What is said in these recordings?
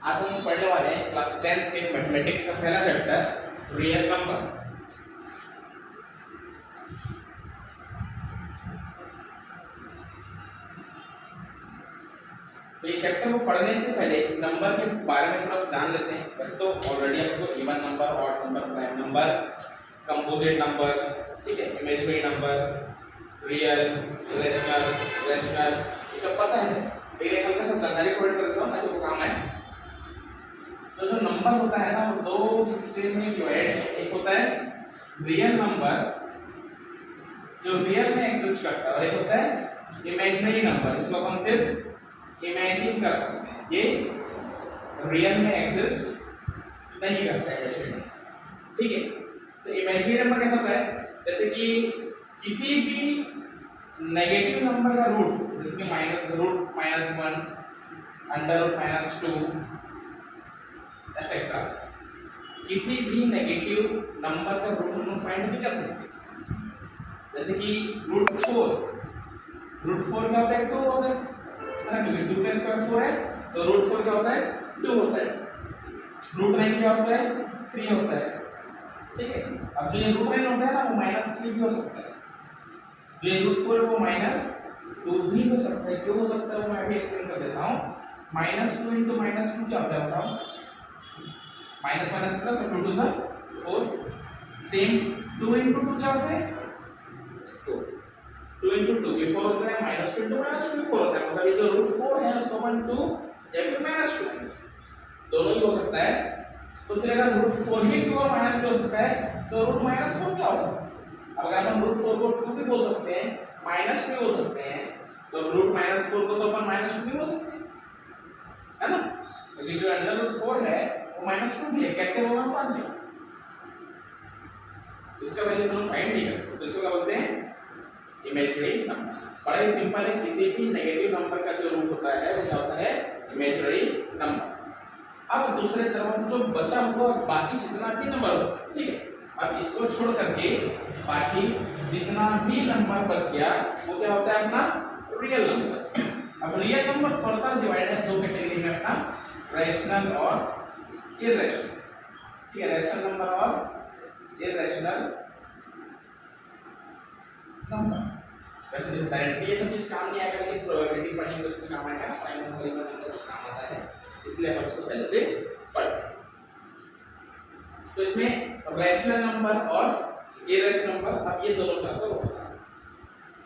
आज हम पढ़ने वाले हैं क्लास 10th के मैथमेटिक्स का पहला चैप्टर रियल नंबर। तो ये चैप्टर को पढ़ने से पहले नंबर के बारे में थोड़ा सा जान लेते हैं। वैसे तो ऑलरेडी आपको even number, odd number, prime number, composite number, ठीक है, इमेजिनरी नंबर, रियल, रेशनल ये सब पता है, लेकिन एक हल्का सा जानकारी प्रोवाइड कर देता हूँ ताकि वो काम आए। तो जो नंबर होता है ना वो दो हिस्से में डिवाइड है। एक होता है रियल नंबर जो रियल में एग्जिस्ट करता है, और एक होता है इमेजिनरी नंबर जिसको अपन सिर्फ इमेजिन कर सकते हैं। ये रियल में एग्जिस्ट नहीं करता है इमेजिनरी, ठीक है। तो इमेजिनरी नंबर कैसा होता है, जैसे कि किसी भी नेगेटिव नंबर का रूट, जैसे कि -√-1, √-2 एक्सेट्रा, किसी भी नेगेटिव नंबर का रूट हम फाइंड नहीं कर सकते। जैसे कि √4 क्या होता है, 2 होता है ना, क्योंकि 2 का स्क्वायर 4 है, तो √4 क्या होता है, 2 होता है। √9 क्या होता है, 3 होता है, ठीक है। अब जो ये √9 होता है ना वो -3 भी हो सकता है, जो ये √4 वो -2 भी हो सकता है। क्यों हो सकता है वो मैं अभी एक्सप्लेन कर देता हूँ। -2 × -2 क्या होता है बताओ, माइनस प्लस और 2 2 4, सेम 2 × 2 क्या होता है, 4, 2 × 2 ये 4 होता है, -2 × -2 भी 4 होता है। मतलब ये जो √4 है उसको अपन 2 या फिर -2 दोनों ही हो सकता है। तो फिर अगर √4 ही 2 और -2 हो सकता है तो √-4 क्या होगा। अब अगर अपन √4 को 2 भी बोल सकते हैं, -2 भी बोल सकते हैं, तो √-4 को तो अपन -2 भी बोल सकते हैं, है ना। क्योंकि जो √4 है वो -2 भी है, कैसे होगा मान लो, इसका वैल्यू हम फाइंड नहीं कर सकते। तो इसको क्या बोलते हैं, इमेजिनरी नंबर। बड़ा ही सिंपल है, किसी भी नेगेटिव नंबर का जो रूट होता है वो क्या होता है, इमेजिनरी नंबर। अब दूसरे तरफ जो बचा हुआ बाकी जितना भी नंबर होता है, ठीक है, अब इसको छोड़ करके बाकी जितना भी नंबर बच गया वो क्या होता है, अपना रियल नंबर। अब रियल नंबर फर्दर डिवाइड है दो कैटेगरी में, अपना रैशनल और इरेशनल, ठीक है। रैशनल नंबर और इरेशनल नंबर। वैसे जो डायरेक्टली ये सब चीज काम नहीं आएगा, लेकिन प्रोबेबिलिटी पढ़ेंगे उसमें काम आएगा, प्राइम नंबर इवन नंबर से काम आता है, इसलिए हम उसको पहले से पढ़। तो इसमें रैशनल नंबर और इरेशनल नंबर, अब ये दोनों का तो होता है।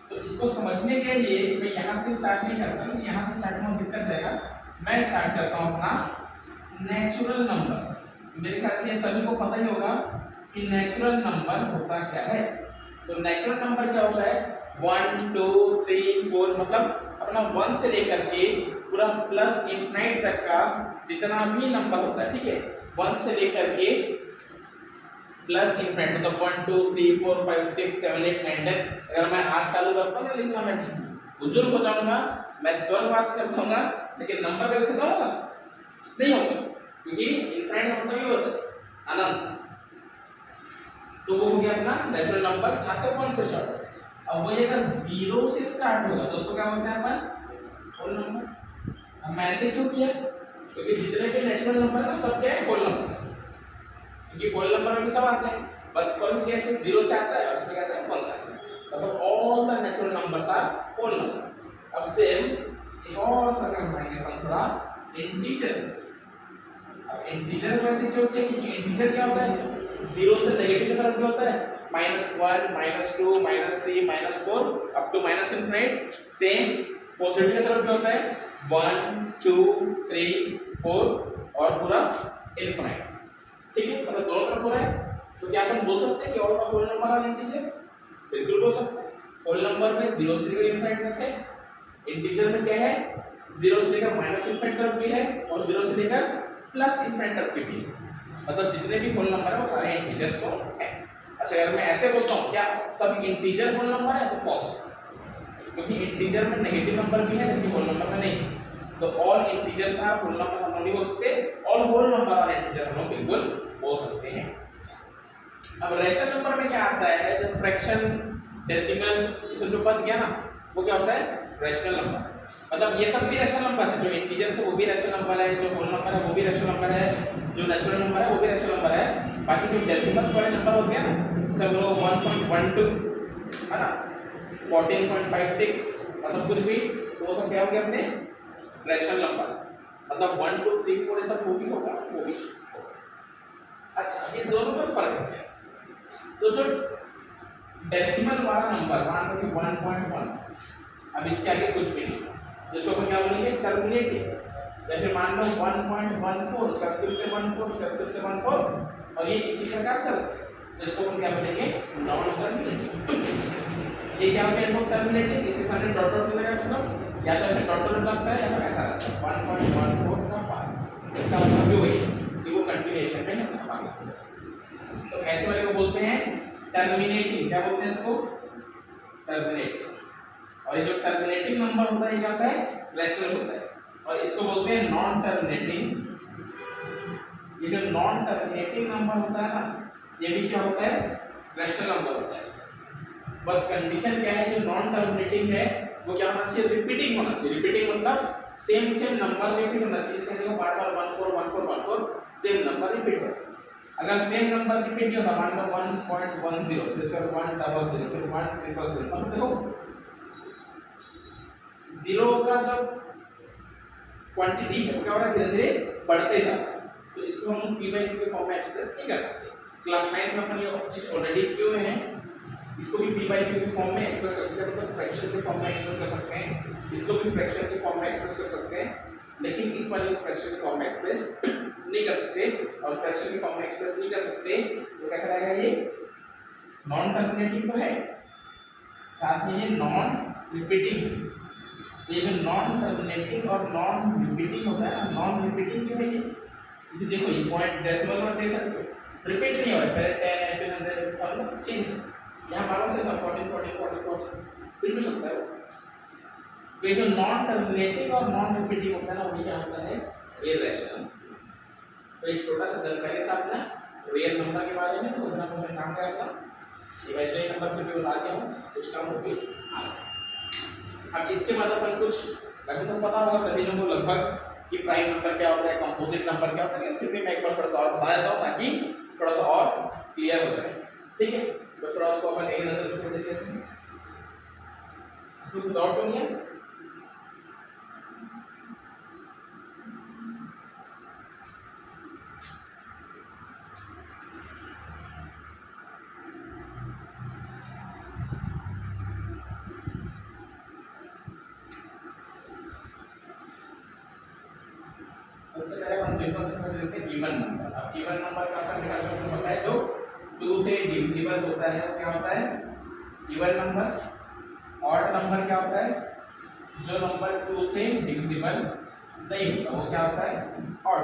तो इसको समझने के लिए मैं यहाँ से स्टार्ट नहीं करता, क्योंकि यहाँ से स्टार्ट में दिक्कत जाएगा। मैं स्टार्ट करता हूँ अपना नेचुरल नंबर्स। मेरे ख्याल से ये सभी को पता ही होगा कि नेचुरल नंबर होता क्या है। तो नेचुरल नंबर क्या होता है, 1 2 3 4, मतलब अपना 1 से लेकर के पूरा प्लस इनफाइनाइट तक का जितना भी नंबर होता है, ठीक है, 1 से लेकर के प्लस इनफाइनाइट, मतलब 1 2 3 4 5 6 7 8 9 10। अगर मैं आंख चालू करता हूँ लिखना, मैं बुजुर्ग हो जाऊंगा, मैं स्वर्गवास कर जाऊंगा, लेकिन नंबर कभी खत्म होगा नहीं होगा, क्योंकि इनफाइनाइट का मतलब ये होता है अनंत। तो वो हो गया अपना नेचुरल नंबर, कहाँ से, 1 से स्टार्ट होगा। अब वो अगर 0 से स्टार्ट होगा तो उसको क्या बोलते हैं अपन, होल नंबर। अब मैं ऐसे क्यों किया, क्योंकि जितने भी नेचुरल नंबर है ना सब क्या है, होल नंबर, क्योंकि होल नंबर में भी सब आते हैं, बस फर्क क्या है, इसमें 0 से आता है और इसमें क्या आता है, 1 से आता है। मतलब all the natural numbers are whole number. अब सेम एक और सर्कल बनाएंगे हम, थोड़ा इंटीजर्स। अब इंटीजर वैसे क्यों किया, क्योंकि इंटीजर क्या होता है, 0 से नेगेटिव की तरफ भी होता है, -1 -2 -3 -4 अप टू ∞। सेम पॉजिटिव की तरफ भी होता है, 1 2 3 4 और पूरा इनफिनिट, ठीक है, मतलब दोनों तरफ हो रहा है। तो क्या अपन बोल सकते हैं कि all the whole number are integer, बिल्कुल बोल सकते हैं। होल नंबर में 0 से लेकर इनफिनिट तक है, इंटीजर में क्या है, 0 से लेकर -∞ तक भी है और 0 से लेकर +∞ तक भी है, मतलब जितने भी होल नंबर है वो सारे इंटीजर्स को है। अच्छा, अगर मैं ऐसे बोलता हूँ क्या सब इंटीजर होल नंबर है, तो फॉल्स, क्योंकि इंटीजर में नेगेटिव नंबर भी है लेकिन होल नंबर में नहीं। तो all integers are whole number हम नहीं बोल सकते, all whole number are integer हम बिल्कुल बोल सकते हैं। अब रैशनल नंबर में क्या आता है, जब फ्रैक्शन, डेसिमल, ये सब जो बच गया ना वो क्या होता है, रैशनल नंबर। मतलब ये सब भी रैशनल नंबर है, जो इंटीजर्स है वो भी रैशनल नंबर है, जो होल नंबर है वो भी रैशनल नंबर है, जो नेचुरल नंबर है वो भी रैशनल नंबर है। बाकी जो डेसिमल्स वाले नंबर होते हैं ना, सब लोग 1.12 है ना, 14.56 मतलब कुछ भी, तो वो सब क्या हो गया अपने रैशनल नंबर। मतलब 1 2 3 4 ये सब वो भी होगा, वो भी होगा। अच्छा, ये दोनों में फर्क है। तो जो डेसिमल वाला नंबर मान लो कि 1.1, अब इसके आगे कुछ भी नहीं, जिसको अपन क्या बोलेंगे टर्मिनेटिंग। या फिर मान लो 1.14, उसका फिर से 14, उसका फिर से 14, और ये इसी प्रकार से जिसको अपन क्या बोलेंगे नॉन टर्मिनेटिंग। ये क्या हो गया नॉन टर्मिनेटिंग, इसके सामने डॉट डॉट लगा, मतलब या तो ऐसे डॉट डॉट लगता है या फिर ऐसा लगता है 1.14 का पार्ट। इसका मतलब भी वही कि वो कंटिन्यूएशन में है। तो ऐसे वाले को बोलते हैं टर्मिनेटिंग। क्या बोलते हैं इसको? टर्मिनेटिंग। और ये जो टर्मिनेटिंग नंबर होता है ये क्या होता है? रैशनल होता है। और इसको बोलते हैं नॉन टर्मिनेटिंग। ये जो नॉन टर्मिनेटिंग नंबर होता है ना, ये भी क्या होता है? रैशनल नंबर होता है। बस कंडीशन क्या है, जो नॉन टर्मिनेटिंग है वो क्या होना चाहिए? रिपीटिंग होना चाहिए। रिपीटिंग मतलब सेम नंबर रिपीट होना चाहिए। इससे देखो बार-बार 14 सेम नंबर रिपीट हो। अगर सेम नंबर रिपीट नहीं होता, मान लो 1.10 फिर से 100 फिर 100 मतलब देखो जीरो का जो क्वांटिटी है वो क्या हो रहा है? धीरे धीरे बढ़ते जा रहा है। तो इसको हम p by q के फॉर्म में एक्सप्रेस नहीं कर सकते। क्लास 9 में अपन ये चीज ऑलरेडी किए हैं। इसको भी p by q के फॉर्म में एक्सप्रेस कर सकते हैं, मतलब फ्रैक्शन के फॉर्म में एक्सप्रेस कर सकते हैं। इसको भी फ्रैक्शन के फॉर्म में एक्सप्रेस कर सकते हैं, लेकिन इस वाले को फ्रैक्शन के फॉर्म में एक्सप्रेस नहीं कर सकते। और फ्रैक्शन के फॉर्म में एक्सप्रेस नहीं कर सकते तो क्या कराएगा? ये नॉन टर्मिनेटिंग तो है, साथ में ये नॉन रिपीटिंग। ये जो नॉन टर्मिनेटिंग और नॉन रिपीटिंग होता है ना, नॉन रिपीटिंग जो है ये देखो ये पॉइंट डेसिमल में दे सकते हो, रिपीट नहीं हो रहा है। पहले 10 है फिर 100 मतलब चेंज है। यहाँ बार से था 14 फिर भी सकता है। तो ये जो नॉन टर्मिनेटिंग और नॉन रिपीटिंग होता है ना, वो क्या होता है? इररेशनल। तो एक छोटा सा जानकारी था अपना रियल नंबर के बारे में, तो उतना क्वेश्चन काम का आपका इमेजिनरी नंबर फिर भी बता दिया हूँ, कुछ काम हो गई आज। अब इसके बाद अपन कुछ वैसे तो पता होगा सभी लोगों को लगभग कि प्राइम नंबर क्या होता है, कंपोजिट नंबर क्या होता है, लेकिन फिर भी मैं एक बार थोड़ा सा और बता देता हूँ ताकि थोड़ा सा और क्लियर हो जाए। ठीक है, तो थोड़ा उसको अपन एक नजर से देख लेते हैं। इसमें कुछ डाउट तो नहीं है? सबसे पहले अपन सिंपल से देखते हैं इवन नंबर। अब इवन नंबर का अपन लिखा सकते हैं, पता है जो 2 से डिविजिबल होता है वो क्या होता है? Even number. ऑड नंबर क्या होता है? जो नंबर 2 से डिविजिबल नहीं होता वो क्या होता है? ऑड।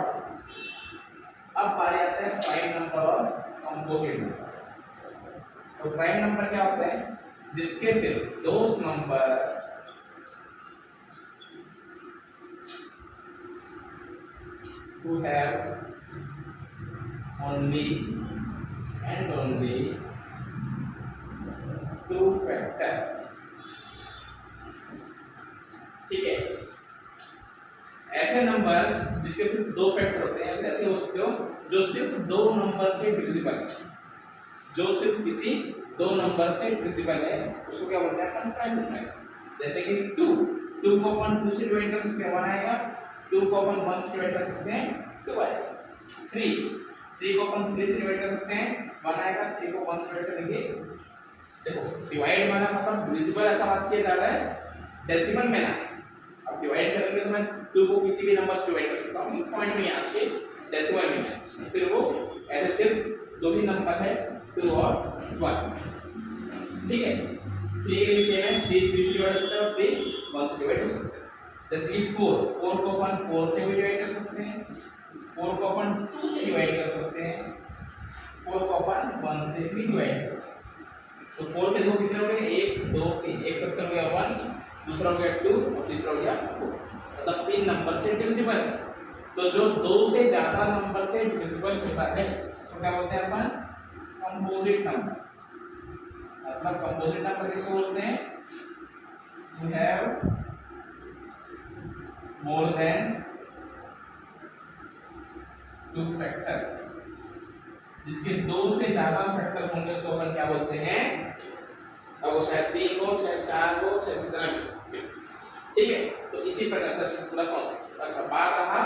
अब बारी आता है प्राइम नंबर और कंपोजिट नंबर। तो प्राइम नंबर क्या होता है? जिसके सिर्फ दो number who have only and only two factors। ठीक है, ऐसे नंबर जिसके सिर्फ दो फैक्टर होते हैं, ऐसे हो सकते हो जो सिर्फ दो नंबर से डिविजिबल है, जो सिर्फ किसी दो नंबर से डिविजिबल है उसको क्या बोलते हैं? अपन प्राइम नंबर। जैसे कि 2 को अपन 2 से डिवाइड कर सकते हैं 1 आएगा, 2 को अपन 1 से डिवाइड कर सकते हैं 2 आएगा, 3 को अपन 3 से डिवाइड कर सकते हैं 1 आएगा, 3 को 1 से डिवाइड करेंगे। देखो डिवाइड वाला मतलब डिविजिबल ऐसा बात किया जा रहा है, डेसिमल में ना। अब डिवाइड करेंगे तो मैं 2 को किसी भी नंबर से डिवाइड कर सकता हूँ, पॉइंट में यहाँ से डेसिमल में यहाँ, फिर वो ऐसे सिर्फ दो ही नंबर है 2 और 1। ठीक है, 3 के भी सेम है, 3 3 से डिवाइड हो सकता है और 3 1 से डिवाइड हो सकता है। जैसे कि 4 को अपन 4 से भी डिवाइड कर सकते हैं, 4 को अपन 2 से डिवाइड कर सकते हैं, 4 को अपन 1 से भी डिवाइड कर सकते हैं। तो 4 के दो कितने हो गए? 1 2 3, एक फैक्टर हो गया 1, दूसरा हो गया 2 और तीसरा हो गया 4। मतलब 3 नंबर से डिविजिबल है। तो जो 2 से ज्यादा नंबर से डिविजिबल होता है उसको क्या बोलते हैं अपन? Composite number. मतलब कंपोजिट नंबर किसको बोलते हैं? You have more than 2 factors, जिसके 2 से ज्यादा फैक्टर होंगे उसको अपन क्या बोलते हैं, अब वो चाहे 3 हो चाहे 4 हो चाहे जितना भी, ठीक है। तो इसी प्रकार से थोड़ा समझ सकते। अच्छा बात रहा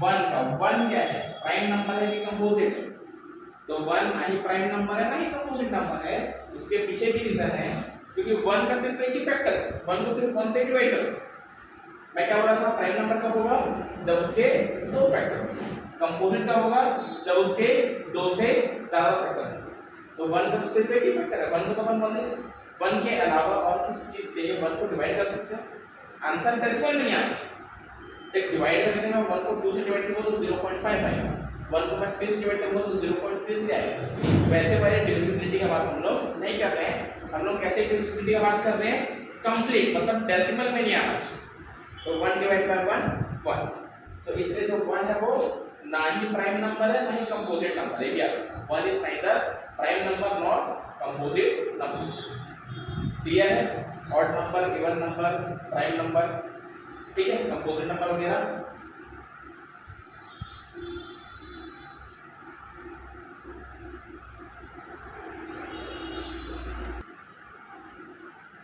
1 का, 1 क्या है, प्राइम नंबर है कि कंपोजिट, तो 1 ना ही प्राइम नंबर है ना ही कंपोजिट नंबर है। उसके पीछे भी रीजन है, क्योंकि 1 का सिर्फ एक ही फैक्टर है, 1 को सिर्फ 1 से डिवाइड कर सकते। मैं क्या बोल रहा था, प्राइम नंबर कब होगा, जब उसके 2 फैक्टर, कंपोजिट कब होगा, जब उसके 2 से ज्यादा फैक्टर है। तो 1 का तो सिर्फ एक ही फैक्टर है, 1 को तो अपन बोल देंगे। 1 के अलावा और किसी चीज से 1 को डिवाइड कर सकते हैं, आंसर डेसिमल में नहीं आना चाहिए। एक डिवाइड करने के बाद 1 को 2 से डिवाइड करो तो 0.5 आएगा, 1 को मैं 3 से डिवाइड करूंगा तो 0.33 आएगा। वैसे वाले डिविजिबिलिटी का बात हम लोग नहीं कर रहे हैं, हम लोग कैसे डिविजिबिलिटी का बात कर रहे हैं, कंप्लीट, मतलब डेसिमल में नहीं आना चाहिए। तो 1 डिवाइड बाय 1 1, तो इसलिए जो 1 है वो ना ही प्राइम नंबर है ना ही कंपोजिट नंबर है, याद रखना। 1 is neither prime number nor composite number. Clear है, odd number, even number, prime number, ठीक है, कंपोजिट नंबर वगैरह।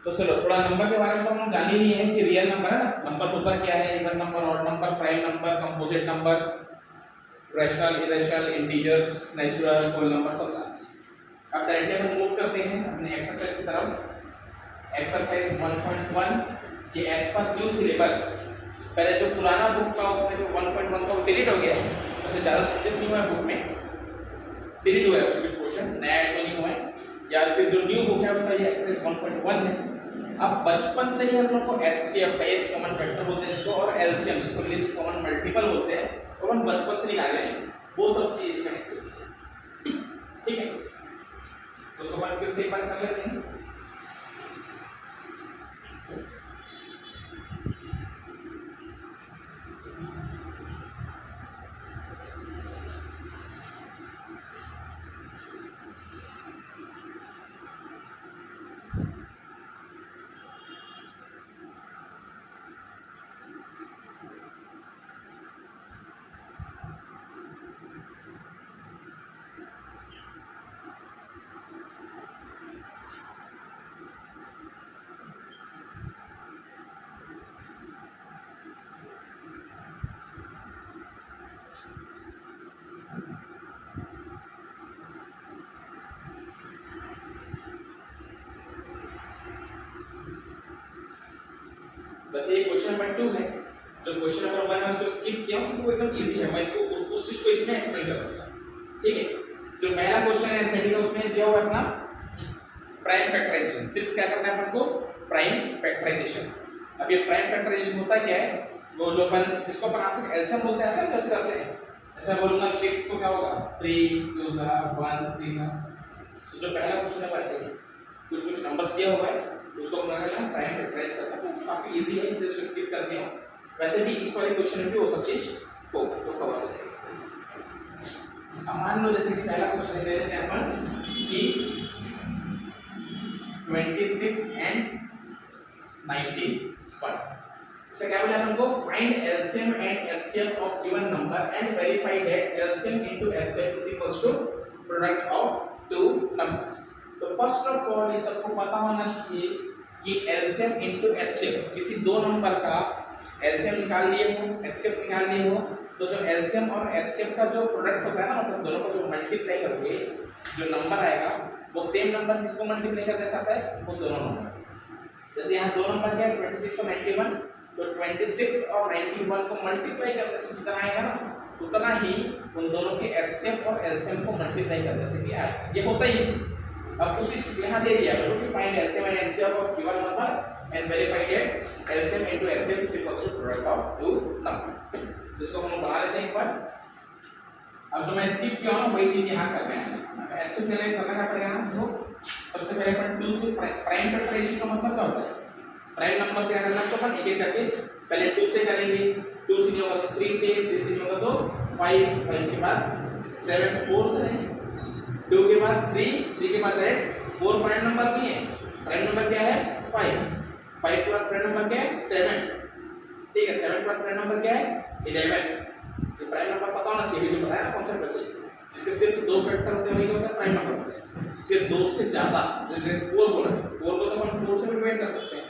तो चलो थोड़ा नंबर के बारे में हम जान ही नहीं है कि रियल नंबर है ना, नंबर होता क्या है, even number, odd number, prime number, composite number, rational, irrational, integers, natural, whole number सब जानते हैं। अब डायरेक्टली हम मूव करते हैं अपने एक्सरसाइज की तरफ। एक्सरसाइज 1.1, ये एज पर न्यू सिलेबस, पहले जो पुराना बुक था उसमें जो 1.1 था वो डिलीट हो गया है, वैसे ज़्यादा चेंजेस नहीं हुआ है बुक में, डिलीट हुआ है कुछ क्वेश्चन, नया ऐड तो नहीं हुआ है, या फिर जो न्यू बुक है उसका ये एक्सरसाइज 1.1 है। अब बचपन से ही हम लोग को एचसीएफ, हाईएस्ट कॉमन फैक्टर बोलते हैं इसको, और एलसीएम जिसको लीस्ट कॉमन मल्टीपल बोलते हैं, तो हम बचपन से निकाले हैं, वो सब चीज़ इसमें है, ठीक है। तो उसको हम फिर से एक बार कर लेते हैं। बस ये क्वेश्चन नंबर 2 है, जो क्वेश्चन नंबर 1 है उसको स्किप किया क्योंकि वो एकदम इजी है, मैं इसको उस चीज को इसमें एक्सप्लेन कर दूंगा, ठीक है। जो पहला क्वेश्चन है एनसीईआरटी का, उसमें दिया हुआ है अपना प्राइम फैक्टराइजेशन, सिर्फ क्या करना है अपन को, प्राइम फैक्टराइजेशन। अब ये प्राइम फैक्टराइजेशन होता क्या है, वो जो अपन जिसको अपन आसान एलसीएम बोलते हैं ना, कैसे करते हैं, ऐसा बोलूंगा 6 को क्या होगा 3 2 1 3 सा, तो जो पहला क्वेश्चन है वैसे ही कुछ नंबर्स दिया हुआ है, उसको हम लगाना प्राइम फैक्टराइज करना, तो काफी इजी है, इसलिए इसको स्किप करते हैं। वैसे भी इस वाले क्वेश्चन में भी वो सब चीज होगा, तो कवर हो जाएगा। अब मान लो जैसे कि पहला क्वेश्चन ले लेते हैं अपन कि 26 एंड 91, इससे क्या बोला अपन को, find LCM and HCF of given number and verify that LCM into HCF is equals to product of two numbers. तो फर्स्ट ऑफ ऑल ये सबको पता होना चाहिए कि एलसीएम इनटू एचसीएफ, किसी दो नंबर का एलसीएम निकाल लिए हो, एचसीएफ निकाल लिए हो, तो जो एलसीएम और एचसीएफ का जो प्रोडक्ट होता है ना, मतलब दोनों को जो मल्टीप्लाई करके जो नंबर आएगा वो सेम नंबर किसको मल्टीप्लाई करने से आता है, वो दोनों नंबर। जैसे यहाँ दो नंबर क्या है 26 और 91, तो 26 और 91 को मल्टीप्लाई करने से जितना आएगा ना, उतना ही उन दोनों के एचसीएफ और एलसीएम को मल्टीप्लाई करने से भी आएगा, ये होता ही है। अब उसी यहाँ दे दिया है कि find LCM and HCF of given number and verify that LCM into HCF is equals to product of two number. जिसको हम बना लेते हैं एक बार। अब जो मैं स्किप किया हूं वही चीज यहां कर रहे हैं। एचसीएफ के लिए करना क्या पड़ेगा हमको, सबसे पहले अपन 2 से प्राइम फैक्टराइजेशन का मतलब क्या होता है, प्राइम नंबर से करना तो अपन एक एक करके पहले 2 से करेंगे, 2 से नहीं होगा तो 3 से, 3 से नहीं होगा तो 5, 5 के बाद 7, 4 से नहीं, 2 के बाद 3, 3 के बाद 4 प्राइम नंबर नहीं है, प्राइम नंबर क्या है 5, 5 के बाद प्राइम नंबर क्या है 7, ठीक है। 7 का प्राइम नंबर क्या है 11। ये प्राइम नंबर पता होना चाहिए, जो बताया ना कॉन्सेप्ट वैसे, जिसके सिर्फ दो फैक्टर होते हैं वही क्या होता है प्राइम नंबर होता है। सिर्फ दो से ज्यादा, जैसे 4 बोला है, 4 को तो हम 4 से भी डिवाइड कर सकते हैं,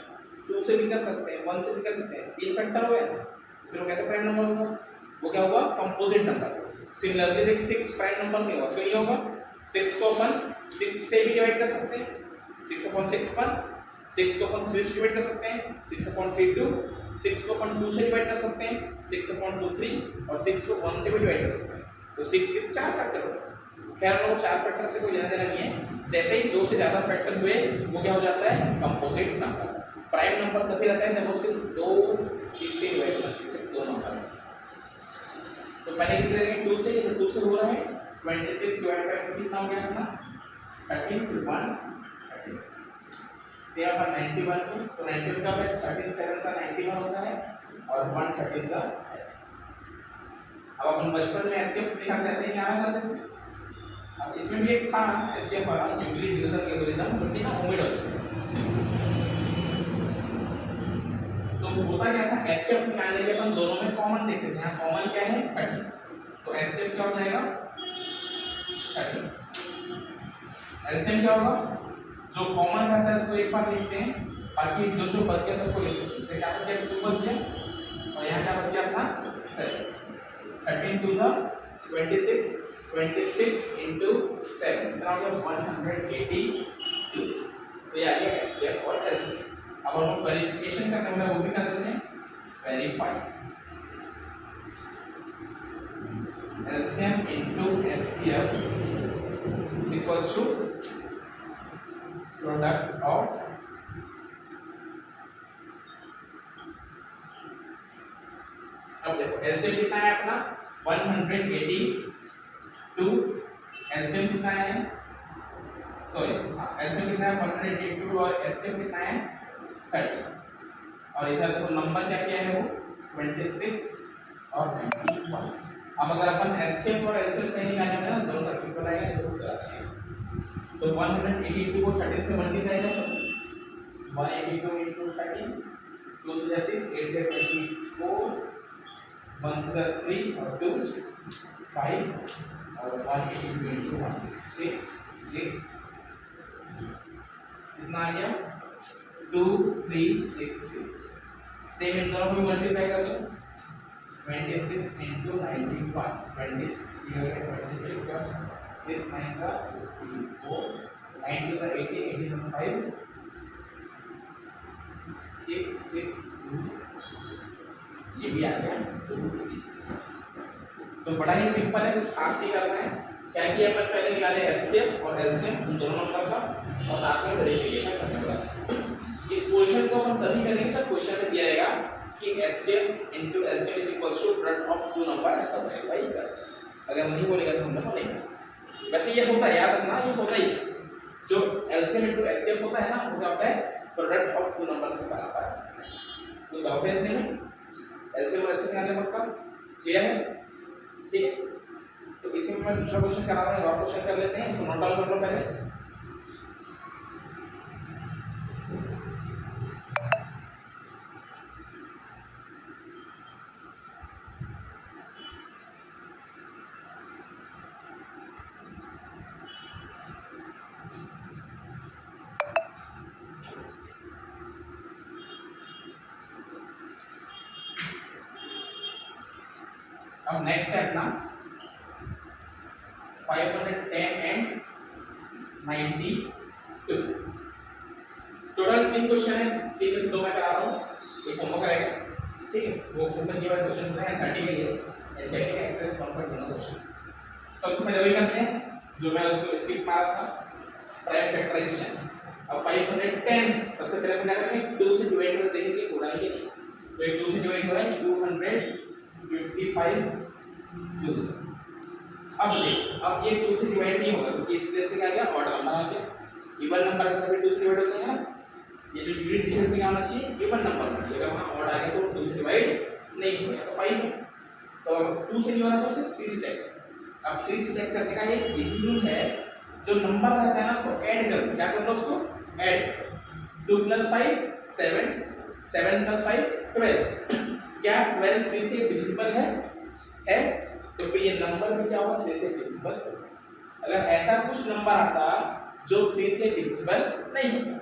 2 से भी कर सकते हैं, 1 से भी कर सकते हैं, 3 फैक्टर हो गया, फिर वो कैसे प्राइम नंबर होगा, वो क्या होगा कंपोजिट नंबर। सिमिलरली देख 6 प्राइम नंबर नहीं होगा, फिर ये होगा 6 को अपन 6 से भी डिवाइड कर सकते हैं, 6/6 पर, 6 को अपन 3 से डिवाइड कर सकते हैं, 6/3 2, 6 को अपन 2 से डिवाइड कर सकते हैं, 6/2 3, और 6 को 1 से भी डिवाइड कर सकते हैं। तो 6 के 4 फैक्टर होते हैं। खैर हम लोग 4 फैक्टर से कोई लेना देना नहीं है, जैसे ही 2 से ज्यादा फैक्टर हुए वो क्या हो जाता है कंपोजिट नंबर। प्राइम नंबर तभी रहता है जब वो सिर्फ 2 चीज से डिवाइड होना चाहिए, सिर्फ 2 नंबर से। तो पहले किसी लेंगे 2 से, ये 2 से हो रहा है 26 डिवाइड बाय 2 कितना हो गया अपना 13 फिर 1 13 से अपन 91 को, तो 91 का 13 7 का 91 होता है और 1 13 का। अब अपन बचपन में एचसीएफ लिखा से ऐसे ही आया करते थे। अब इसमें भी एक था एचसीएफ वाला यूक्लिड डिवीजन एल्गोरिथम, जो कि ना ओमिडोस। तो होता क्या था एचसीएफ निकालने के अपन दोनों में कॉमन देखते थे। यहाँ कॉमन क्या है 30, तो एचसीएफ क्या हो जाएगा 30। एलसीएम क्या होगा जो कॉमन रहता है उसको एक बार लिखते हैं, बाकी जो जो बच गया सबको लिखते हैं। इससे क्या बच गया 2 बच गया और यहाँ क्या बच गया अपना 7। 13 2 26, 26 into 7 कितना हो गया 182। तो ये आ गया एचसीएफ और एलसीएम। अब हम लोग वेरिफिकेशन करने वाला वो भी कर देते हैं, verify LCM into HCF is equals to product of अब देखो एलसीएम कितना है अपना 182, एलसीएम कितना है सॉरी एलसीएम कितना है 182 और एचसीएफ कितना है 30। और इधर देखो नंबर क्या क्या है वो 26 और 91। अब अगर अपन एचसीएफ और एलसीएम सही निकालने में ना दोनों सर्किट बनाएंगे तो तो 182 को 13 से मल्टीप्लाई करो, 182 into 13, 2 to the 6, 8 to 24, 1 to the 3 और 2 5 और 182 into 1 6 6 कितना आ गया 2 3 6 6। सेम इन दोनों को मल्टीप्लाई कर दो 26 into 91 26 और 6 9 are 54 9 to the 18 18 and 5 6 6 2 ये भी आ गया 2 3 6। तो बड़ा ही सिंपल है, कुछ खास नहीं करना है। क्या किया अपन पहले निकाले एचसीएफ और एलसीएम उन दोनों नंबर का और साथ में वेरिफिकेशन करने वाला। इस क्वेश्चन को अपन तभी करेंगे जब क्वेश्चन में दिया जाएगा कि HCF into LCM is equals to product of 2 number, ऐसा वेरीफाई कर। अगर नहीं बोलेगा तो हम लोग बोलेंगे। वैसे ये होता है, याद रखना ये होता ही जो एलसीएम into एचसीएफ होता है ना वो क्या होता है प्रोडक्ट ऑफ 2 नंबर्स के बराबर है। तो डाउट है इतने में एलसीएम और एचसीएफ निकालने का क्लियर है ठीक है। तो इसी में मैं दूसरा क्वेश्चन करा रहा हूँ, और क्वेश्चन कर लेते हैं, इसको नोट डाउन कर लो पहले। अब नेक्स्ट है अपना 510 and 92। टोटल 3 क्वेश्चन है, 3 में से 2 मैं करा रहा हूँ, एक होमवर्क रहेगा ठीक है। वो ऊपर के बाद क्वेश्चन है एनसीईआरटी के लिए, एनसीईआरटी का एक्सरसाइज 1.1 क्वेश्चन। सबसे पहले वही करते हैं जो मैं उसको स्किप मारा था, प्राइम फैक्टराइजेशन। अब 510 सबसे पहले हम क्या करेंगे 2 से डिवाइड करके देखेंगे हो रहा है कि नहीं। तो 2 से डिवाइड हो रहा है 255 2। अब देख अब ये 2 से डिवाइड नहीं होगा क्योंकि इस प्लेस पे क्या आ गया ऑड नंबर आ गया। इवन नंबर का कभी 2 से डिवाइड होता है ना, ये जो यूनिट डिजिट पे क्या होना चाहिए इवन नंबर होना चाहिए। अगर वहां ऑड आ गया तो 2 से डिवाइड नहीं होगा, तो 5 है। तो 2 से नहीं हो रहा तो फिर 3 से चेक करें। अब 3 से चेक करने का एक इजी रूल है, जो नंबर रहता है ना उसको ऐड कर दो। क्या करना उसको ऐड 2 + 5 7 7 + 5 12 क्या 12 3 से डिविजिबल है? तो फिर ये नंबर भी क्या होगा 3 से डिविजिबल होगा। अगर ऐसा कुछ नंबर आता जो 3 से डिविजिबल नहीं होता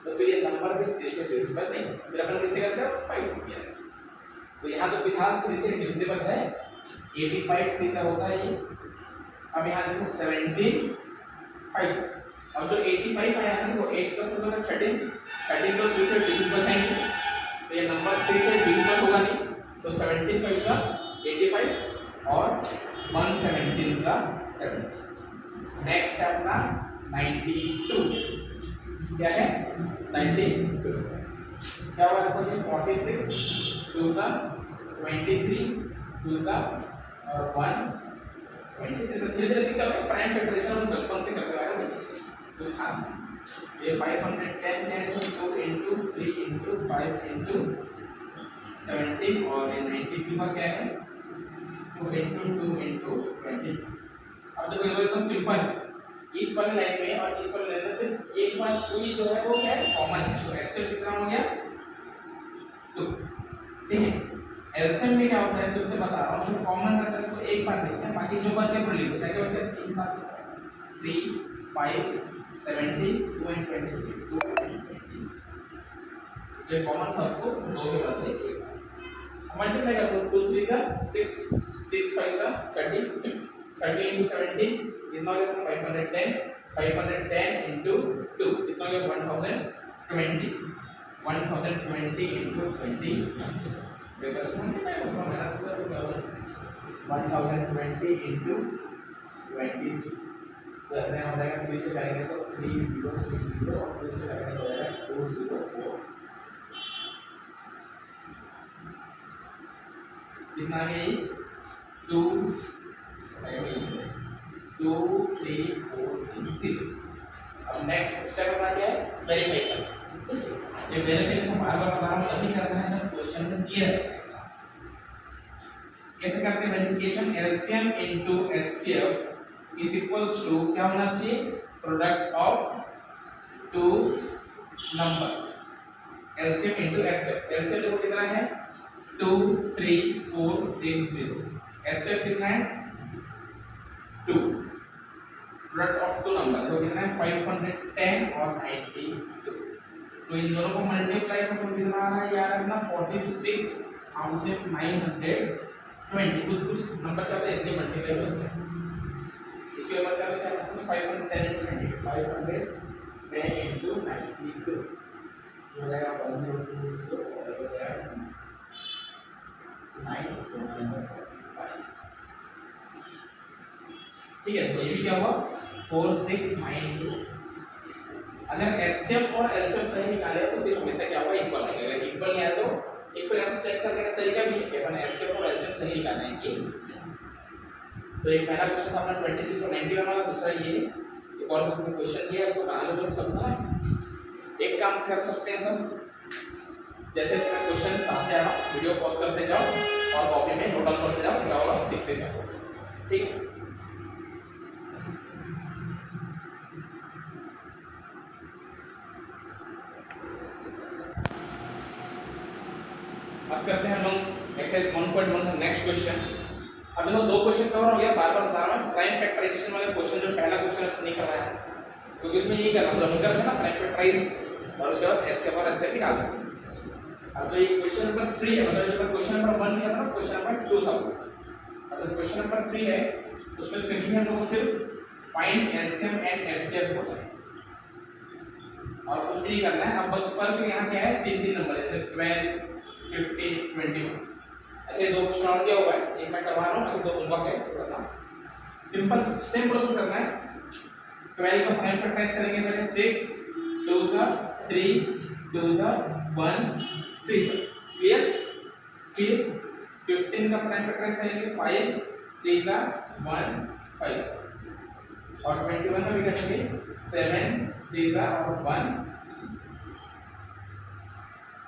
तो फिर ये नंबर भी 3 से डिविजिबल नहीं होता। फिर अपन किससे करते हैं 5 से किया। तो यहाँ तो फिलहाल 3 से डिविजिबल है 85 3 से होता है ये। अब यहाँ देखो 17 5 और जो 85 आया है वो 8 प्लस होगा 13 13 तो 3 से डिविजिबल है नहीं तो ये नंबर 3 से डिविजिबल होगा नहीं। तो 17 5 का 85 और 117 का 70। नेक्स्ट है अपना 92 क्या है 92 क्या होगा देखो ये 46 2 सा 23 2 सा और 1 23 से धीरे धीरे सीखते हो प्राइम फैक्टराइजेशन हम बचपन से करते आ रहे हैं कुछ खास नहीं। ये 510 क्या है तो 2 into 3 into 5 into 17 और ये 92 का क्या है 2 into 2 into 20। अब देखो ये एकदम सिंपल है इस वाली लाइन में और इस वाली लाइन में सिर्फ एक बात कोई जो है वो क्या है कॉमन है। तो एक्सेल कितना हो गया 2 ठीक है। एलसीएम में क्या होता है फिर से बता रहा हूं जो कॉमन रहता है उसको एक बार देखते हैं बाकी जो बच गया वो लिख दो। क्या होता है 3 बार 3 5 70 2 and 23 2 and 20 जो कॉमन था उसको दो के बाद देखिए मल्टीप्लाई कर दो 2 3 सा 6 6 5 सा 30 30 into 17 कितना हो गया 510 into 2 कितना हो गया 1020 1020 into 20 देखो मल्टीप्लाई करो मेरा पूरा 1020 into 23 तो अपने हो जाएगा 3 से करेंगे तो 3060 और 2 से करेंगे तो हो जाएगा 204 कितना है ये 2 2 3 4 6 0। अब नेक्स्ट स्टेप अपना क्या है वेरीफाई करना। ये वेरीफाई को बार-बार बता रहा हूं तभी करना है जब क्वेश्चन में दिया रहता है ऐसा। कैसे करते हैं verification LCM into HCF is equals to क्या होना चाहिए product of two numbers LCM into HCF. LCM देखो कितना है 2 3 4 6 0 एचसीएफ कितना है 2 प्रोडक्ट ऑफ टू नंबर देखो कितना है 510 और 92 तो इन दोनों को मल्टीप्लाई करो कितना आ रहा है यार अपना 46,920 कुछ नंबर का तो इसलिए मल्टीप्लाई होता है इसके मतलब क्या है 510 into 510 into 92 हो जाएगा 1020 और हो जाएगा 945 ठीक है। तो ये भी क्या हुआ 4692। अगर एचसीएफ और एलसीएम सही निकाले तो फिर हमेशा क्या होगा इक्वल आएगा। अगर इक्वल नहीं आया तो इक्वल ऐसे चेक करने का तरीका भी है कि अपन एचसीएफ और एलसीएम सही निकालना है कि तो एक पहला क्वेश्चन था अपना 26 और 91 वाला दूसरा ये एक और क्वेश्चन दिया उसको बना लो सब ना। एक काम कर सकते हैं सब जैसे इसमें क्वेश्चन पढ़ते आ रहा वीडियो पॉज करते जाओ और कॉपी में नोट डाउन करते जाओ क्या होगा सीखते जाओ ठीक है। अब करते हैं हम लोग एक्सरसाइज 1.1 नेक्स्ट क्वेश्चन। अब देखो दो क्वेश्चन कवर हो गया बार-बार बता रहा हूं प्राइम फैक्टराइजेशन वाला क्वेश्चन जो पहला क्वेश्चन है उसको नहीं करवाया क्योंकि उसमें यही करना था हम करते हैं ना प्राइम फैक्टराइज और उसके बाद एचसीएफ और एचसीएफ निकालते हैं। अब जो ये क्वेश्चन नंबर 3 है मतलब जब क्वेश्चन नंबर 1 किया था ना क्वेश्चन नंबर 2 था अब क्वेश्चन नंबर 3 है उसमें सिंपली हम लोग को सिर्फ फाइंड एलसीएम एंड एचसीएफ होता है और कुछ भी नहीं करना है। अब बस फर्क यहाँ क्या है तीन तीन नंबर जैसे 12 15 21 ऐसे दो क्वेश्चन और क्या हुआ है एक मैं करवा रहा हूं दो होमवर्क है थोड़ा सा सिंपल सेम प्रोसेस करना है। 12 का प्राइम फैक्टराइज करेंगे पहले 6 2 सा 3 2 सा 1 3 सा क्लियर। फिर 15 का प्राइम फैक्टराइज करेंगे 5 3 सा 1 5 सा और 21 का भी करेंगे 7 3 सा और 1।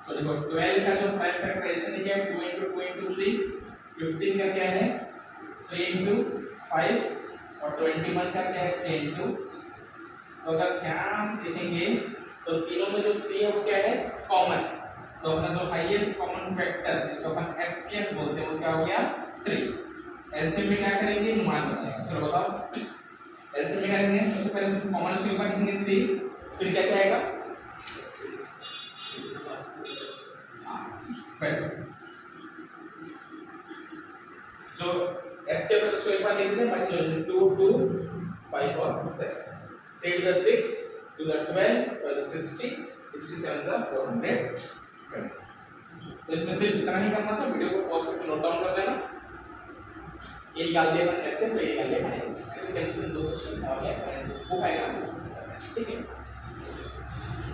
तो देखो 12 का जो प्राइम फैक्टराइजेशन है क्या है 2 into 2 into 3 15 का क्या है 3 into 5 और 21 का क्या है 3 into तो अगर ध्यान से देखेंगे तो तीनों में जो 3 है वो क्या है कॉमन तो अपना जो हाईएस्ट कॉमन फैक्टर जिसको अपन HCF बोलते हैं वो क्या हो गया 3। एलसीएम में क्या करेंगे नुमान बताएगा, चलो बताओ। एलसीएम में क्या करेंगे, सबसे पहले तो कॉमन उसके ऊपर लिखेंगे 3, फिर क्या क्या आएगा जो HCF है उसको एक बार लिख देते हैं, बाकी जो 2 2 5 और 6 3 to the 6 to the 12 to the 60 67 is 400। तो इसमें सिर्फ इतना ही करना था, वीडियो को पॉज करके नोट डाउन कर लेना। ये निकाल दिया अपन ऐसे, तो ये निकाल दिया अपन ऐसे, ऐसे सेम दो क्वेश्चन और ये आंसर वो आएगा, ठीक है।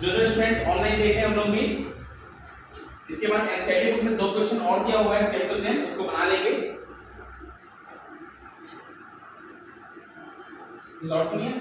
जो स्टूडेंट्स ऑनलाइन देख रहे हैं हम लोग भी, इसके बाद एनसीईआरटी बुक में 2 क्वेश्चन और दिया हुआ है सेम टू सेम, उसको बना लेंगे। सॉल्व करिए।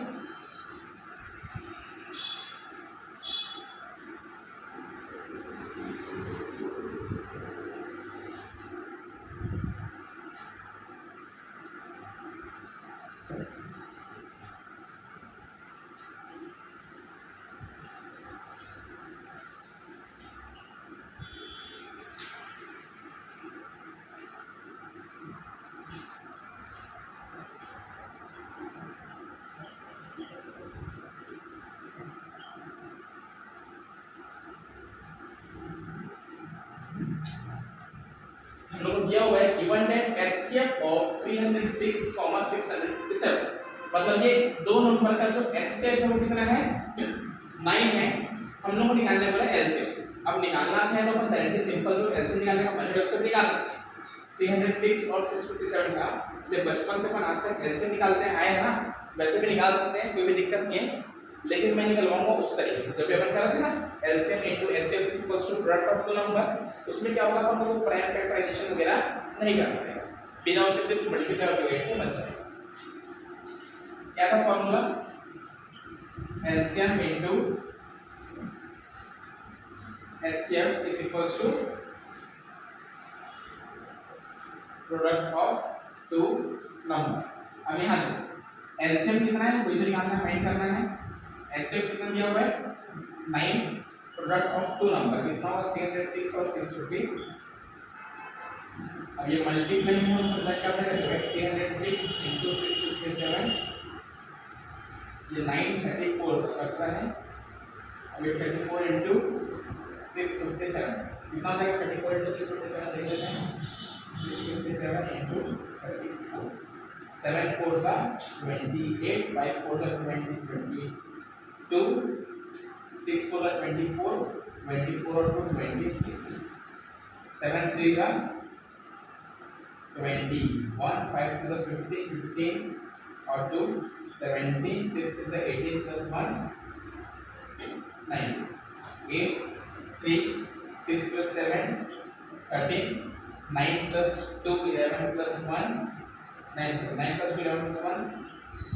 दिया हुआ है गिवन दैट HCF ऑफ 306,657, मतलब ये दो नंबर का जो HCF है वो कितना है 9 है। हम लोग को निकालने वाला है LCM। अब निकालना चाहे तो अपन डायरेक्टली सिंपल जो LCM निकालने का मेथड है उससे निकाल सकते हैं। 306 और 657 का जैसे बचपन से अपन आज तक LCM निकालते आए हैं ना, वैसे भी निकाल सकते हैं, कोई भी दिक्कत नहीं है। लेकिन मैं निकलवाऊंगा उस तरीके से जब भी अपन कर रहे थे ना LCM into HCF is equals to product of the number, उसमें क्या होगा अपन को प्राइम फैक्टराइजेशन वगैरह नहीं करना पड़ेगा, बिना उसके सिर्फ मल्टीप्लाई और डिवाइड से बन जाएगा। क्या था formula, LCM into HCF is equals to product of two number। अब यहाँ से LCM कितना है वही तो निकालना है, फाइंड करना है। HCF कितना दिया हुआ है 9, प्रोडक्ट ऑफ टू नंबर कितना होगा 306 और 650। अब ये मल्टीप्लाई में हो सकता है, क्या होगा 306 into 657, ये 934 कट रहा है। अब ये 34 into 657 कितना हो जाएगा, 34 into 657 देख लेते हैं, 657 into 34, 7 4 का 28, 5 4 का 22, 6 4 का 24, 24 और 2 26, 7 3 का 21, 5 2 का 15, 15 और 2 17, 6 is 18 plus 1 9, 8 3 6 plus 7 13, 9 plus 2 11 plus 1 9 plus 2 11 plus 1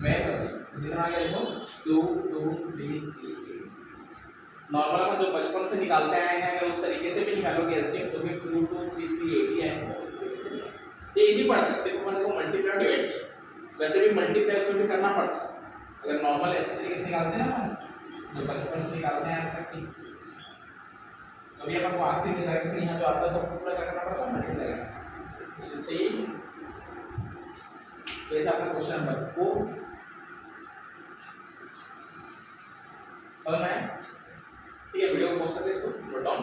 12, कितना आ गया देखो 2 2 3 3 8। नॉर्मल अपन जो बचपन से निकालते आए हैं अगर उस तरीके से भी निकालोगे एलसीएम तो भी 2 2 3 3 8 ही आएगा इस तरीके से। ये इजी पड़ता है, सिर्फ अपन को मल्टीप्लाई डिवाइड किया, वैसे भी मल्टीप्लाई उसमें भी करना पड़ता है। अगर नॉर्मल ऐसे तरीके से निकालते हैं ना जो बचपन से निकालते हैं आज तक की, तो अभी अपन को आखिरी में जाकर फिर यहाँ जो आता है सबको पूरा क्या करना पड़ता है मल्टीप्लाई करना। उससे सही ये था आपका क्वेश्चन नंबर 4। समझ में आया? ठीक है, वीडियो को पॉज करके इसको नोट डाउन।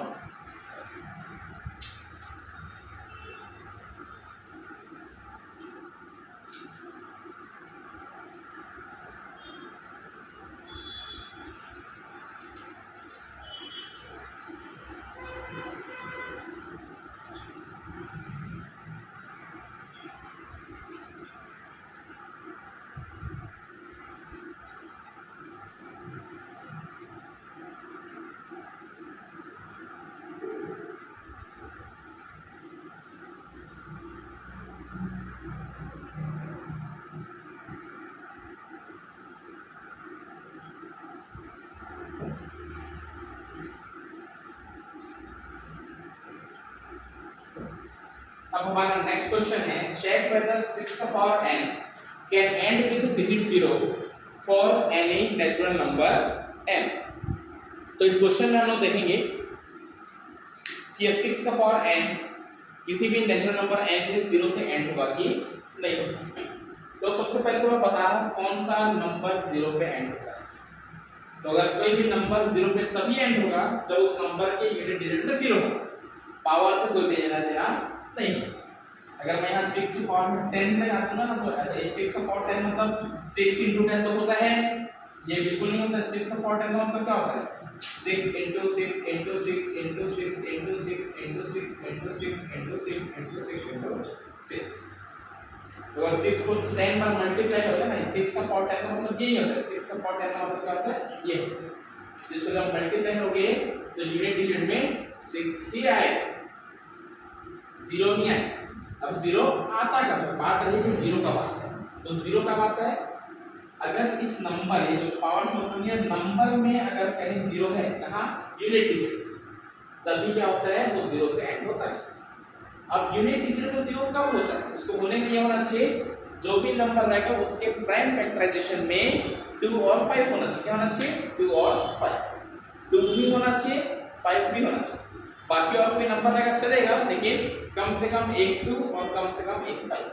अब हमारा नेक्स्ट क्वेश्चन है चेक वेदर 6 का power n can and with digit 0 for any natural number n। तो इस क्वेश्चन में हम लोग देखेंगे कि 6 का पावर n किसी भी नेचुरल नंबर n के 0 से एंड होगा कि नहीं होगा। तो सबसे पहले तो मैं बता रहा हूं कौन सा नंबर 0 पे एंड होता है। तो अगर कोई भी नंबर 0 पे तभी एंड होगा जब उस नंबर के यूनिट डिजिट में 0 होगा, पावर से कोई लेना देना नहीं। अगर मैं यहाँ 6 की पावर में 10 लगा दूंगा ना, तो ऐसा 6 का पावर 10 मतलब 6 × 10 तो होता है, ये बिल्कुल नहीं होता। 6 का पावर 10 का मतलब क्या होता है 6 × 6 × 6 × 6 × 6 × 6 × 6 × 6 × 6 × 6 × 6। तो अगर 6 को 10 बार मल्टीप्लाई करोगे ना, 6 का पावर 10 का मतलब यही होता है। 6 का पावर 10 का मतलब क्या होता है ये होता है। जिसको जब मल्टीप्लाई करोगे तो यूनिट डिजिट में 6 ही आएगा, 0 नहीं आएगा। अब 0 आता कब है, बात रही है 0 कब आता है। तो 0 कब आता है अगर इस नंबर, ये जो पावर्स मतलब ये नंबर में अगर कहीं 0 है, कहाँ यूनिट डिजिट, तभी क्या होता है वो 0 से एंड होता है। अब यूनिट डिजिट में 0 कब होता है, उसको होने के लिए होना चाहिए जो भी नंबर रहेगा उसके प्राइम फैक्टराइजेशन में 2 और 5 होना चाहिए। क्या होना चाहिए 2 और 5, 2 भी होना चाहिए 5 भी होना चाहिए। बाकी और कोई नंबर रहेगा चलेगा, लेकिन कम से कम एक 2 और कम से कम एक 5।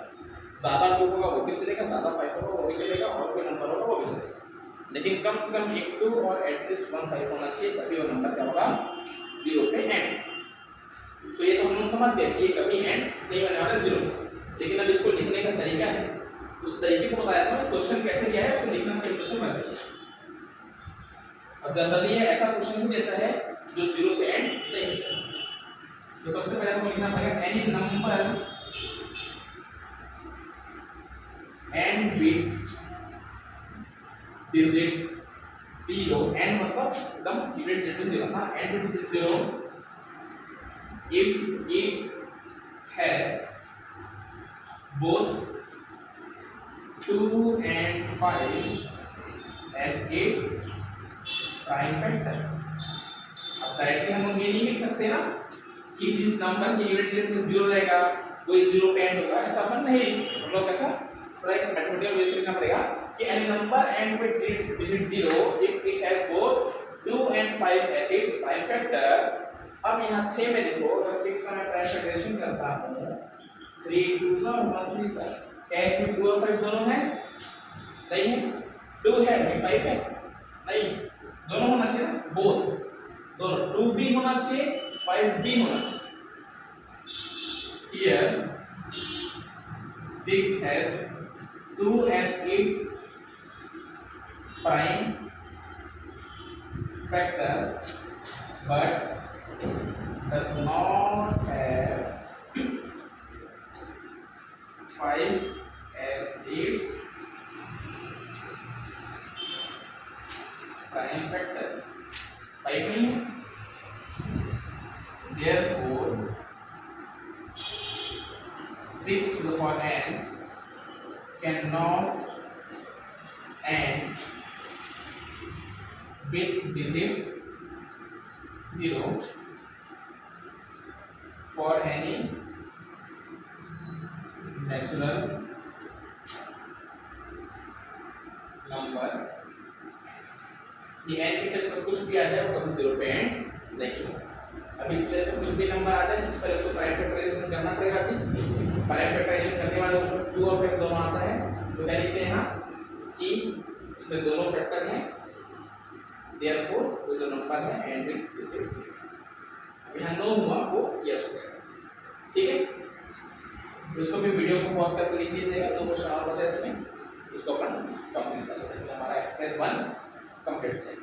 ज्यादा 2 होगा वो भी चलेगा, ज्यादा 5 होगा वो भी चलेगा, और कोई नंबर होगा वो भी चलेगा, लेकिन कम से कम एक 2 और एटलीस्ट 1 5 होना चाहिए, तभी वो नंबर क्या होगा 0 पे एंड। तो ये तो हम लोग समझ गए कि ये कभी एंड नहीं होने वाला 0। लेकिन अब इसको लिखने का तरीका है, उस तरीके को बताया था, क्वेश्चन कैसे किया है उसको लिखना सेम क्वेश्चन वैसे ही। और जनरली ये ऐसा क्वेश्चन ही देता है जो 0 से एंड नहीं होता। तो सबसे पहले हमको लिखना पड़ेगा any number and with digit 0, and मतलब एकदम यूनिट डिजिट 0 ना, and with digit 0 if it has both 2 and 5 as its prime factor। अब डायरेक्टली हम लोग ये नहीं लिख सकते ना कि जिस नंबर की यूनिट डिजिट में 0 रहेगा वही 0 पे एंड होगा, ऐसा अपन नहीं लिख सकते। हम लोग कैसा थोड़ा एक मैथमेटिकल वे से लिखना पड़ेगा कि any number end with digit 0 if it has both 2 and 5 as its prime factor। अब यहाँ 6 में देखो, अगर 6 का मैं प्राइम फैक्टराइजेशन करता हूँ 3 2 और 1 3 सर, क्या इसमें 2 और 5 दोनों हैं? नहीं है। 2 है नहीं 5 है नहीं, दोनों होना चाहिए ना, बोथ दोनों, 2 भी होना चाहिए 5 भी होना चाहिए। Here 6 has 2 as its prime factor but does not have 5 as its prime factor। 5 नहीं है, therefore 6 to the power n cannot end with digit 0 for any natural number। ये n की प्लेस पर कुछ भी आ जाए वो कभी 0 पे एंड नहीं होगा। अब इस प्लेस पर कुछ भी नंबर आ जाए सबसे पहले उसको प्राइम फैक्टराइजेशन करना पड़ेगा। प्राइम फैक्टराइजेशन करने वाले उसमें 2 और 5 दोनों आता है, तो क्या लिखते हैं यहाँ कि उसमें दोनों फैक्टर हैं, therefore वो जो नंबर है एंड विद डिजिट 0। यहाँ 9 हुआ वो यस हो जाएगा, ठीक है। तो इसको भी वीडियो को पॉज करके लिख लीजिएगा, तो क्वेश्चन और बचा इसमें, उसको अपन कंप्लीट कर लेते हैं। हमारा एक्सरसाइज 1 कंप्लीट हो जाएगा।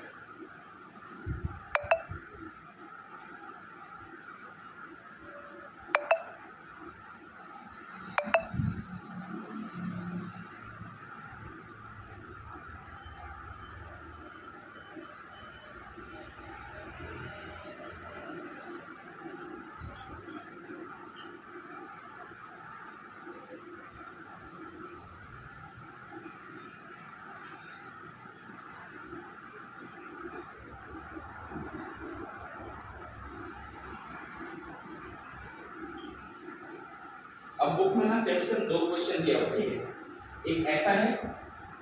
अब बुक में ना सेक्शन 2 क्वेश्चन दिया हुआ, ठीक है, एक ऐसा है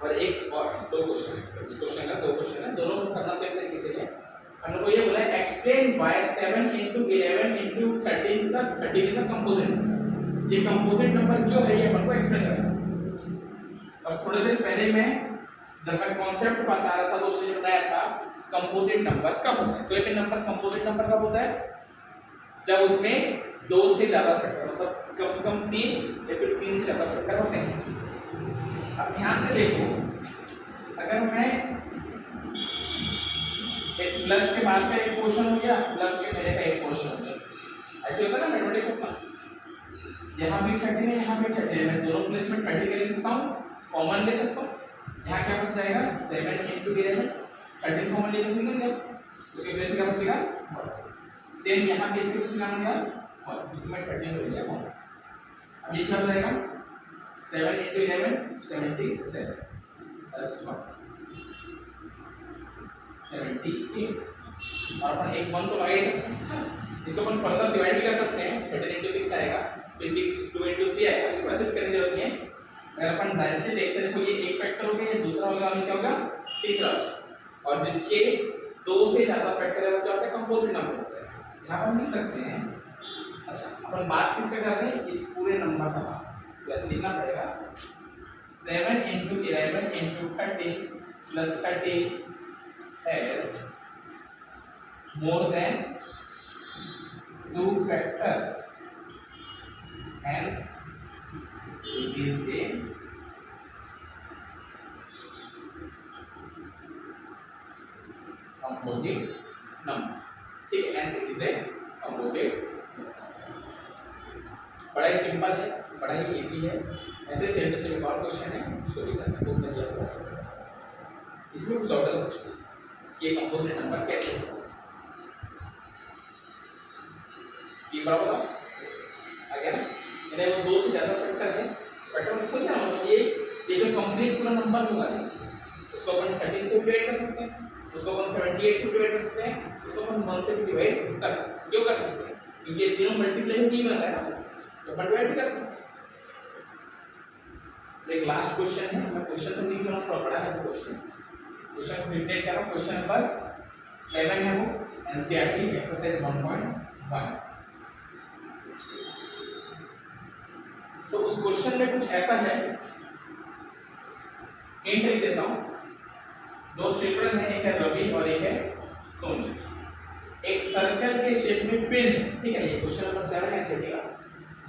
और एक और 2 क्वेश्चन है। इस क्वेश्चन का 2 क्वेश्चन है, दोनों को करना सेम तरीके से है। हमने को ये बोला है explain why 7 into 11 into 13 plus 13 is a composite number. ये कंपोजिट नंबर क्यों है ये अपन को एक्सप्लेन करना है। और थोड़ी देर पहले मैं जब मैं कॉन्सेप्ट बता रहा था तो उसने बताया था कंपोजिट नंबर कब होता है। कोई भी नंबर कंपोजिट नंबर कब होता है जब उसमें दो से ज्यादा फैक्टर मतलब कम से कम 3 या फिर 3 से ज्यादा फैक्टर होते हैं। अब ध्यान से देखो, अगर मैं एक प्लस के बाद का एक पोर्शन हो गया, प्लस के पहले का एक पोर्शन हो गया, ऐसे होता है ना मैथमेटिक्स में। यहाँ भी 30 है, यहाँ भी 30 है, मैं दोनों प्लेस में 30 ले सकता हूँ, कॉमन ले सकता हूँ। यहाँ क्या बच जाएगा 7 into 11, 13 कॉमन ले लेंगे निकल गया, उसके प्लेस में क्या बचेगा 1। सेम यहाँ भी इसके प्लेस में क्या बन गया 1, क्योंकि मैं 13 ले लिया 1। अब ये क्या हो जाएगा 7 into 11 77 प्लस 1 78। और अपन एक 1 तो लगा ही सकते हैं, इसको अपन फर्दर डिवाइड भी कर सकते हैं। 13 into 6 आएगा, फिर 6 2 into 3 आएगा, तो वैसे करने की जरूरत नहीं है। अगर अपन डायरेक्टली देखते हैं, देखो ये एक फैक्टर हो गया, ये दूसरा होगा और क्या होगा तीसरा होगा। और जिसके दो से ज्यादा फैक्टर है वो क्या होता है कंपोजिट नंबर होता है। यहाँ अपन लिख सकते हैं। अच्छा, अपन बात किसका कर रहे हैं इस पूरे नंबर का बात, तो ऐसे लिखना पड़ेगा 7 into 11 into 13 plus 13 has more than 2 factors, hence it is a composite number। ठीक है, hence it is a composite। बड़ा ही सिंपल है, बड़ा ही इजी है। ऐसे सेम से एक और क्वेश्चन है, उसको भी करना है, उत्तर दिया हुआ है इसमें कुछ और कुछ ये कंपोजिट नंबर कैसे होगा ये बराबर आ गया ना। यानी वो दो से ज्यादा फैक्टर है, फैक्टर मतलब क्या मतलब ये जो कंप्लीट पूरा नंबर होगा उसको अपन 13 से डिवाइड कर सकते हैं, उसको अपन 78 से डिवाइड कर सकते हैं, उसको अपन 1 से डिवाइड कर सकते हैं। क्यों कर सकते हैं क्योंकि ये तीनों मल्टीप्लाई होके ही बन रहा है ना, तो अपन डिवाइड भी कर सकते हैं। एक लास्ट क्वेश्चन है, मैं क्वेश्चन तो नहीं करना, थोड़ा बड़ा है क्वेश्चन, क्वेश्चन को रिपीट कर रहा हूं। क्वेश्चन नंबर 7 है वो एनसीईआरटी एक्सरसाइज 1.1। तो उस क्वेश्चन में कुछ ऐसा है, हिंट लिख देता हूं। दो चिल्ड्रन है, एक है रवि और एक है सोनी। एक सर्कल के शेप में फिल है, ठीक है, ये क्वेश्चन नंबर 7 है एनसीईआरटी का।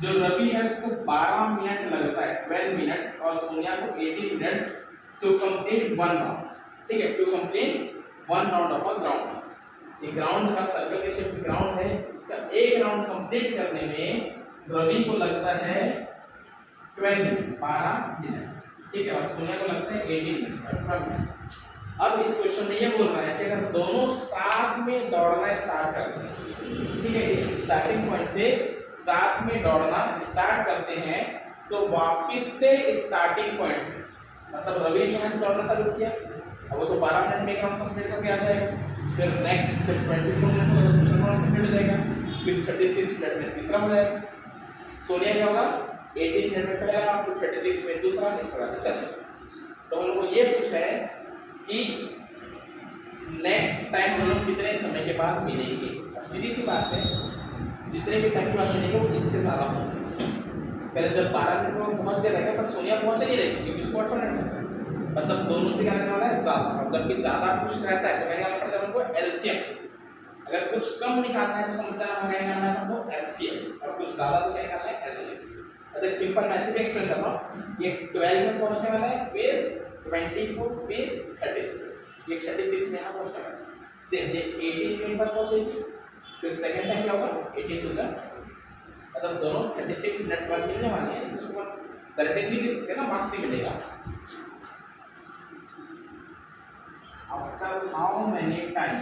जो रवि है उसको 12 मिनट लगता है, 12 मिनट्स, और सोनिया को 18 मिनट्स टू कंप्लीट 1 राउंड। ठीक है, to complete 1 round of a ground. ये ग्राउंड का सर्कल के शेप में ग्राउंड है, इसका एक राउंड कंप्लीट करने में रवि को लगता है 12 मिनट, ठीक है, और सोनिया को लगता है 18 मिनट्स, 18 मिनट। अब इस क्वेश्चन में ये बोल रहा है कि अगर दोनों साथ में दौड़ना स्टार्ट करते हैं, ठीक है, इस स्टार्टिंग पॉइंट से साथ में दौड़ना स्टार्ट करते हैं, तो वापस से स्टार्टिंग पॉइंट मतलब रवि ने यहाँ से दौड़ना चालू किया, अब वो तो 12 मिनट में एक राउंड कंप्लीट करके आ जाएगा, फिर नेक्स्ट जब 24 मिनट होगा तो दूसरा राउंड कंप्लीट हो जाएगा, फिर 36 मिनट में तीसरा हो जाएगा। सोनिया क्या होगा 18 मिनट में पहला, फिर 36 में दूसरा, इस प्रकार से चलेगा। तो हम लोग को ये पूछा है कि नेक्स्ट टाइम हम लोग कितने समय के बाद मिलेंगे। अब सीधी सी बात है, जितने भी टाइम के बाद मिलेंगे वो इससे ज़्यादा होगा। पहले जब 12 मिनट में वो पहुँच गया रहेगा, पर सोनिया पहुँच नहीं रहेगी क्योंकि उसको 18 मिनट लगता है, मतलब दोनों से क्या रहने वाला है ज़्यादा। और जब भी ज़्यादा कुछ रहता है तो क्या करना पड़ता है उनको एलसीएम। अगर कुछ कम निकालना है तो समझ जाना क्या निकालना है हमको एलसीएम, और कुछ ज़्यादा तो क्या निकालना है एलसीएम। अगर सिंपल मैं ऐसे भी एक्सप्लेन कर रहा हूँ, ये 12 में पहुँचने वाला है, फिर 24, फिर 36, ये 36 में यहाँ पहुँचने वाला है। सेम ये 18 मिनट पर पहुँचेगी, फिर सेकंड टाइम क्या होगा 18 to 36, मतलब दोनों 36 मिनट बाद मिलने वाले हैं। इसको डायरेक्टली लिख सकते हैं ना, मार्क्स नहीं मिलेगा। After how many time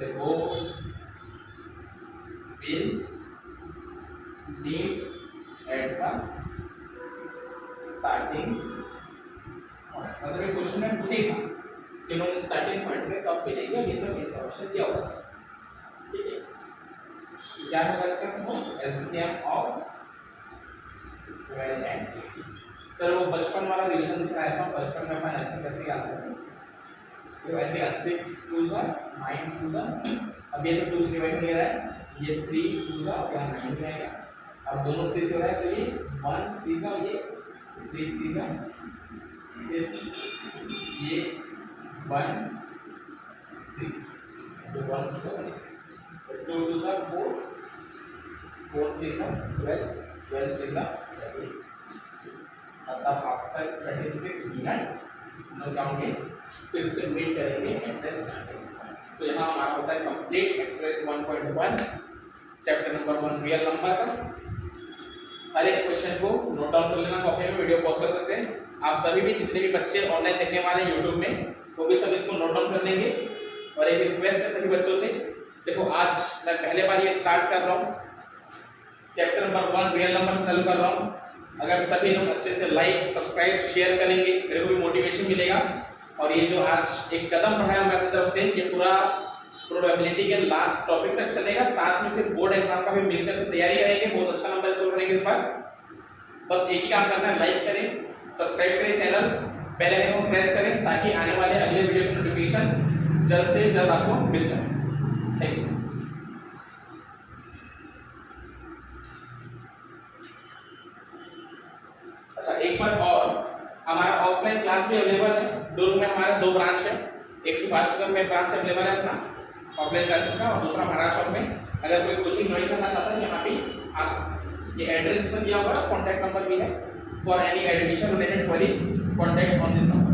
the boat will leave at the starting point। मतलब ये क्वेश्चन में पूछेगा कि लोग स्टार्टिंग पॉइंट में कब मिलेंगे, ये सब इंफॉर्मेशन क्या होगा, ठीक है। क्या होगा इसका एलसीएम ऑफ 12 and 18। चलो वो बचपन वाला रिलेशन दिखाया था, बचपन में अपन एलसीएम कैसे निकालते हैं। तो ऐसे 6 2 जा 9 2 जा, अब ये तो 2 से डिवाइड नहीं हो रहा है, ये 3 2 जा और यहाँ 9 रहेगा। अब दोनों 3 से हो रहा है तो ये 1 3 जा, ये 3 3 जा, फिर ये 1 3 तो 1 2 2 जा 4 4 3 जा 12 12 3 जा 36। मतलब आफ्टर 36 मिनट हम काउंटेंगे, फिर से वेट करेंगे एट द स्टार्टिंग। तो यहाँ हमारा होता है complete exercise 1.1 chapter number 1 real number का। हर एक क्वेश्चन को नोट डाउन कर लेना कॉपी में, वीडियो पॉज कर सकते हैं। आप सभी भी जितने भी बच्चे ऑनलाइन देखने वाले हैं यूट्यूब में, वो भी सब इसको नोट डाउन कर लेंगे। और एक रिक्वेस्ट है सभी बच्चों से, देखो आज मैं पहले बार ये स्टार्ट कर रहा हूँ, चैप्टर नंबर 1 रियल नंबर से चालू कर रहा हूँ। अगर सभी लोग अच्छे से लाइक सब्सक्राइब शेयर करेंगे, मेरे को भी मोटिवेशन मिलेगा। और ये जो आज एक कदम बढ़ाया मैं अपनी तरफ से, ये पूरा प्रोबेबिलिटी के लास्ट टॉपिक तक चलेगा, साथ में फिर बोर्ड एग्जाम का भी मिलकर के तैयारी करेंगे, बहुत अच्छा नंबर स्कोर करेंगे इस बार। बस एक ही काम करना है, लाइक करें, सब्सक्राइब करें चैनल, बेल आइकन को प्रेस करें ताकि आने वाले अगले वीडियो की नोटिफिकेशन जल्द से जल्द आपको मिल जाए। Thank you. अच्छा एक बार और, हमारा ऑफलाइन क्लास भी अवेलेबल है, दो रूम में हमारा 2 ब्रांच है, 105 नंबर में ब्रांच अवेलेबल है अपना ऑफलाइन क्लासेस का, और दूसरा महाराष्ट्र में। अगर कोई कोचिंग ज्वाइन करना चाहता है यहाँ पे आ सकता है। ये एड्रेस इसमें दिया हुआ है, कॉन्टैक्ट नंबर भी है। For any admission related query contact on this number.